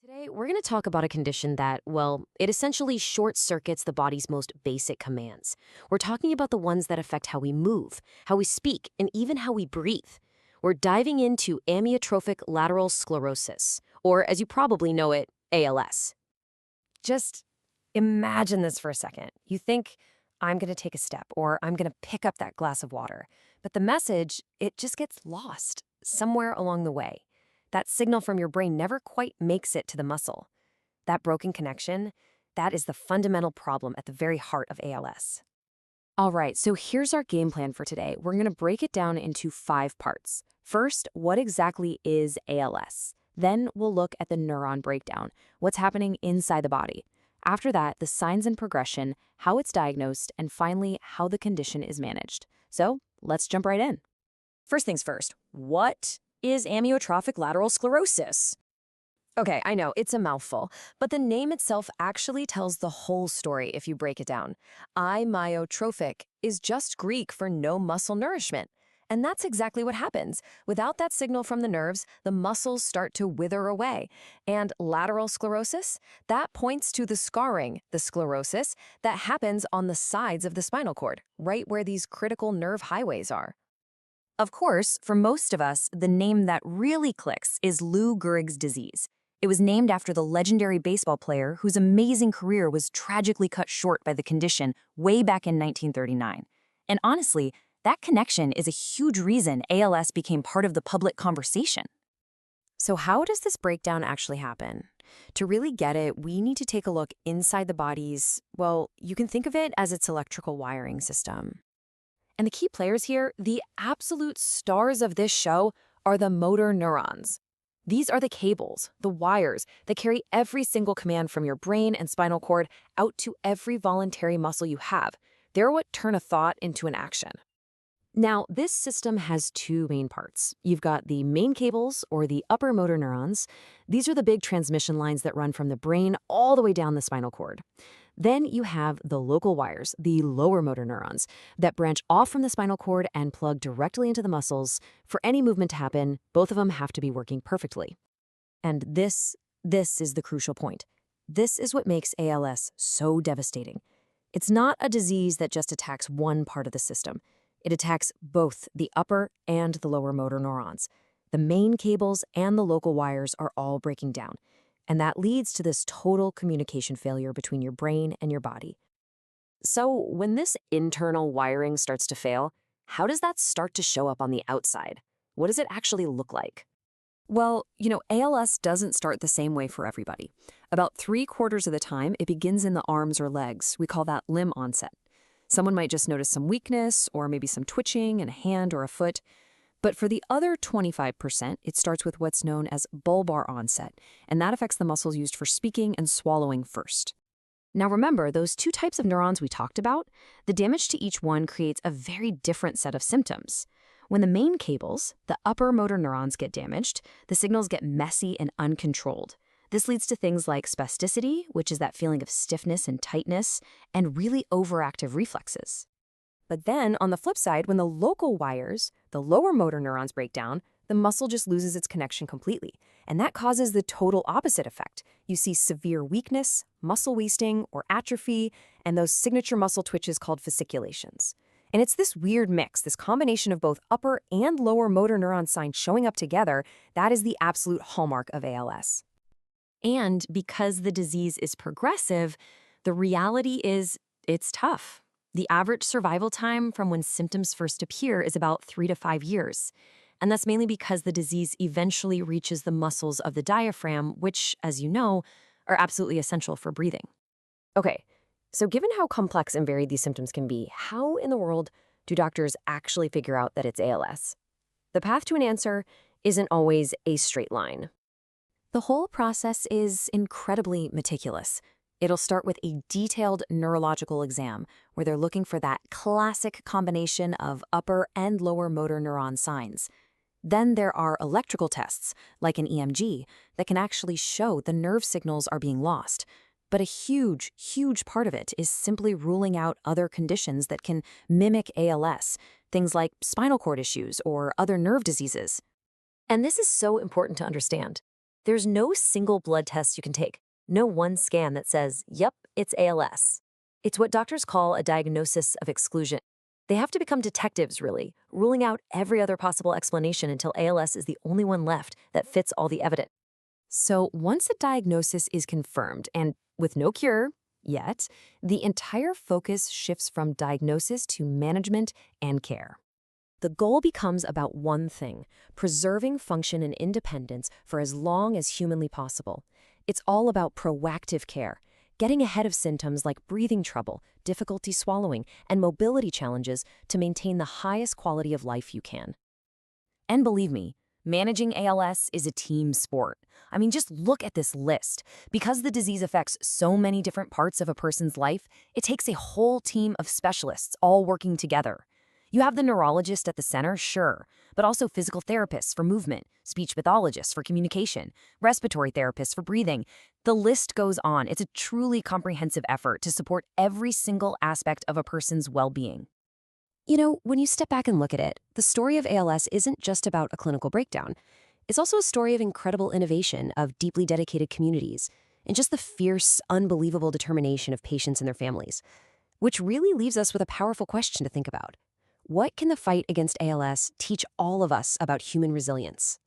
Today, we're going to talk about a condition that, well, it essentially short circuits the body's most basic commands. We're talking about the ones that affect how we move, how we speak, and even how we breathe. We're diving into amyotrophic lateral sclerosis, or as you probably know it, ALS. Just imagine this for a second. You think, I'm going to take a step or I'm going to pick up that glass of water. But the message, it just gets lost somewhere along the way. That signal from your brain never quite makes it to the muscle. That broken connection, that is the fundamental problem at the very heart of ALS. All right, so here's our game plan for today. We're going to break it down into 5 parts. First, what exactly is ALS? Then we'll look at the neuron breakdown, what's happening inside the body. After that, the signs and progression, how it's diagnosed, and finally, how the condition is managed. So let's jump right in. First things first, what is amyotrophic lateral sclerosis? Okay, I know, it's a mouthful, but the name itself actually tells the whole story if you break it down. Amyotrophic is just Greek for no muscle nourishment. And that's exactly what happens. Without that signal from the nerves, the muscles start to wither away. And lateral sclerosis, that points to the scarring, the sclerosis, that happens on the sides of the spinal cord, right where these critical nerve highways are. Of course, for most of us, the name that really clicks is Lou Gehrig's disease. It was named after the legendary baseball player whose amazing career was tragically cut short by the condition way back in 1939. And honestly, that connection is a huge reason ALS became part of the public conversation. So how does this breakdown actually happen? To really get it, we need to take a look inside the body's, well, you can think of it as its electrical wiring system. And the key players here, the absolute stars of this show, are the motor neurons. These are the cables, the wires, that carry every single command from your brain and spinal cord out to every voluntary muscle you have. They're what turn a thought into an action. Now, this system has 2 main parts. You've got the main cables, or the upper motor neurons. These are the big transmission lines that run from the brain all the way down the spinal cord. Then you have the local wires, the lower motor neurons, that branch off from the spinal cord and plug directly into the muscles. For any movement to happen, both of them have to be working perfectly. And this is the crucial point. This is what makes ALS so devastating. It's not a disease that just attacks one part of the system. It attacks both the upper and the lower motor neurons. The main cables and the local wires are all breaking down, and that leads to this total communication failure between your brain and your body. So, when this internal wiring starts to fail, how does that start to show up on the outside? What does it actually look like? Well, ALS doesn't start the same way for everybody. About 3/4 of the time, it begins in the arms or legs. We call that limb onset. Someone might just notice some weakness or maybe some twitching in a hand or a foot. But for the other 25%, it starts with what's known as bulbar onset, and that affects the muscles used for speaking and swallowing first. Now remember, those 2 types of neurons we talked about, the damage to each one creates a very different set of symptoms. When the main cables, the upper motor neurons, get damaged, the signals get messy and uncontrolled. This leads to things like spasticity, which is that feeling of stiffness and tightness, and really overactive reflexes. But then, on the flip side, when the local wires, the lower motor neurons, break down, the muscle just loses its connection completely. And that causes the total opposite effect. You see severe weakness, muscle wasting, or atrophy, and those signature muscle twitches called fasciculations. And it's this weird mix, this combination of both upper and lower motor neuron signs showing up together, that is the absolute hallmark of ALS. And because the disease is progressive, the reality is it's tough. The average survival time from when symptoms first appear is about 3 to 5 years. And that's mainly because the disease eventually reaches the muscles of the diaphragm, which, as you know, are absolutely essential for breathing. Okay, so given how complex and varied these symptoms can be, how in the world do doctors actually figure out that it's ALS? The path to an answer isn't always a straight line. The whole process is incredibly meticulous. It'll start with a detailed neurological exam where they're looking for that classic combination of upper and lower motor neuron signs. Then there are electrical tests, like an EMG, that can actually show the nerve signals are being lost. But a huge, huge part of it is simply ruling out other conditions that can mimic ALS, things like spinal cord issues or other nerve diseases. And this is so important to understand. There's no single blood test you can take, no one scan that says, yep, it's ALS. It's what doctors call a diagnosis of exclusion. They have to become detectives, really, ruling out every other possible explanation until ALS is the only one left that fits all the evidence. So once a diagnosis is confirmed, and with no cure yet, the entire focus shifts from diagnosis to management and care. The goal becomes about one thing: preserving function and independence for as long as humanly possible. It's all about proactive care, getting ahead of symptoms like breathing trouble, difficulty swallowing, and mobility challenges to maintain the highest quality of life you can. And believe me, managing ALS is a team sport. I mean, just look at this list. Because the disease affects so many different parts of a person's life, it takes a whole team of specialists all working together. You have the neurologist at the center, sure, but also physical therapists for movement, speech pathologists for communication, respiratory therapists for breathing. The list goes on. It's a truly comprehensive effort to support every single aspect of a person's well-being. You know, when you step back and look at it, the story of ALS isn't just about a clinical breakdown. It's also a story of incredible innovation, of deeply dedicated communities, and just the fierce, unbelievable determination of patients and their families. Which really leaves us with a powerful question to think about. What can the fight against ALS teach all of us about human resilience?